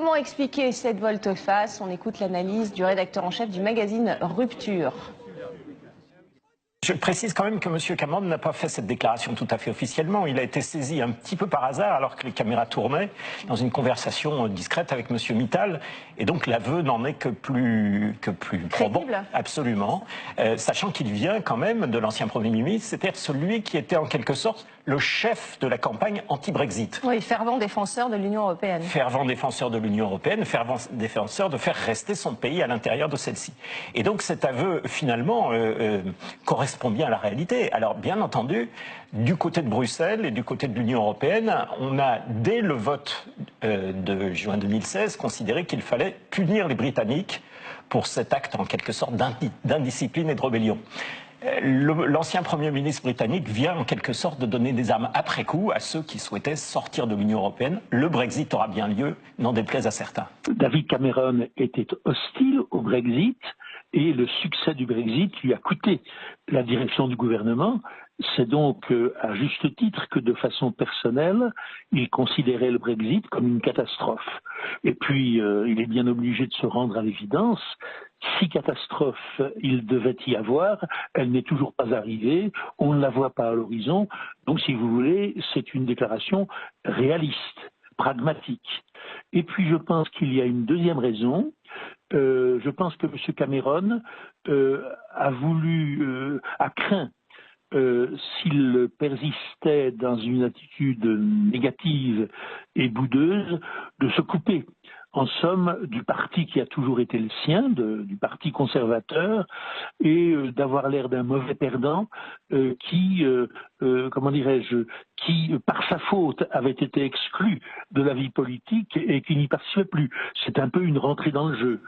Comment expliquer cette volte-face? On écoute l'analyse du rédacteur en chef du magazine Rupture. Je précise quand même que M. Cameron n'a pas fait cette déclaration tout à fait officiellement. Il a été saisi un petit peu par hasard alors que les caméras tournaient dans une conversation discrète avec M. Mittal. Et donc l'aveu n'en est que plus probant. Absolument. Sachant qu'il vient quand même de l'ancien Premier ministre, c'est-à-dire celui qui était en quelque sorte le chef de la campagne anti-Brexit. Oui, fervent défenseur de l'Union européenne. Fervent défenseur de l'Union européenne, fervent défenseur de faire rester son pays à l'intérieur de celle-ci. Et donc cet aveu, finalement, correspond bien à la réalité. Alors, bien entendu, du côté de Bruxelles et du côté de l'Union européenne, on a, dès le vote de juin 2016, considéré qu'il fallait punir les Britanniques pour cet acte, en quelque sorte, d'indiscipline et de rébellion. L'ancien Premier ministre britannique vient en quelque sorte de donner des armes après coup à ceux qui souhaitaient sortir de l'Union européenne. Le Brexit aura bien lieu, n'en déplaise à certains. David Cameron était hostile au Brexit et le succès du Brexit lui a coûté la direction du gouvernement. C'est donc à juste titre que de façon personnelle, il considérait le Brexit comme une catastrophe. Et puis, il est bien obligé de se rendre à l'évidence. Si catastrophe il devait y avoir, elle n'est toujours pas arrivée, on ne la voit pas à l'horizon. Donc, si vous voulez, c'est une déclaration réaliste, pragmatique. Et puis, je pense qu'il y a une deuxième raison. Je pense que M. Cameron a craint, s'il persistait dans une attitude négative et boudeuse, de se couper, en somme, du parti qui a toujours été le sien, du parti conservateur, et d'avoir l'air d'un mauvais perdant qui, par sa faute, avait été exclu de la vie politique et qui n'y participait plus. C'est un peu une rentrée dans le jeu.